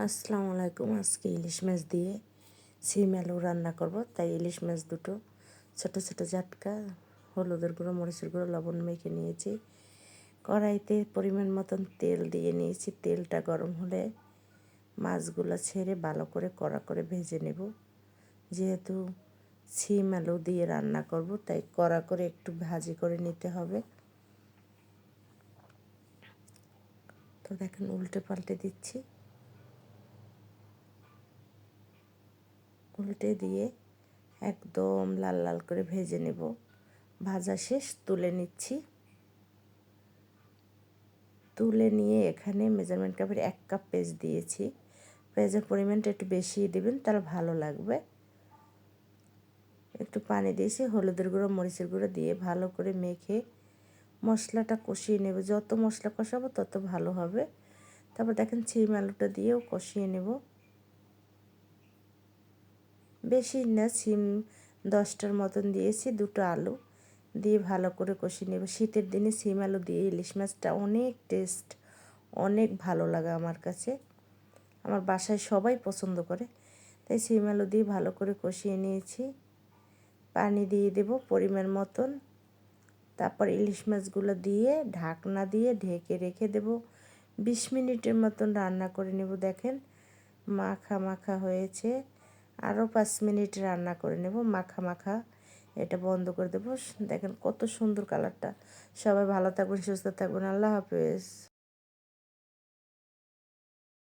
আসসালামু আলাইকুম। আজকে ইলিশ মাছ দিয়ে সিম আলু রান্না করব। তাই ইলিশ মাছ দুটো ছোট ছোট জাটকা হলুদের গুঁড়ো, মরিচের গুঁড়ো, লবণ মেখে নিয়েছি। কড়াইতে পরিমাণ মতন তেল দিয়ে নিয়েছি। তেলটা গরম হলে মাছগুলো ছেড়ে ভালো করে কড়া করে ভেজে নেব। যেহেতু সিম আলু দিয়ে রান্না করব তাই কড়া করে একটু ভাজি করে নিতে হবে। তো দেখেন উল্টে পাল্টে দিচ্ছি। উল্টে দিয়ে একদম লাল লাল করে ভেজে নেব। ভাজা শেষ, তুলে নিচ্ছি। তুলে নিয়ে এখানে মেজারমেন্ট কাপের 1 কাপ পেঁয়াজ দিয়েছি। পেঁয়াজের পরিমাণটা একটু বেশি দেবেন, তাহলে ভালো লাগবে। একটু পানি দিয়েছি, হলুদের গুঁড়ো, মরিচের গুঁড়ো দিয়ে ভালো করে মেখে মশলাটা কষিয়ে নেব। যত মশলা কষাবো তত ভালো হবে। তারপর দেখেন সিম আলুটা দিয়েও কষিয়ে নেব। বেশি না, সিম 10টার মতন দিয়েছি, 2টো আলু দিয়ে ভালো করে কষিয়ে নেব। শীতের দিনে সিম আলু দিয়ে ইলিশ মাছটা অনেক টেস্ট, অনেক ভালো লাগে আমার কাছে। আমার বাসায় সবাই পছন্দ করে। তাই সিম আলু দিয়ে ভালো করে কষিয়ে নিয়েছি। পানি দিয়ে দেব পরিমাণ মতন। তারপর ইলিশ মাছগুলো দিয়ে ঢাকনা দিয়ে ঢেকে রেখে দেব। 20 মিনিটের মতন রান্না করে নেব। দেখেন মাখা মাখা হয়েছে। আরও 5 মিনিট রান্না করে নেব মাখা মাখা। এটা বন্ধ করে দেব। দেখেন কত সুন্দর কালারটা। সবাই ভালো থাকবেন, সুস্থ থাকবেন। আল্লাহ হাফেজ।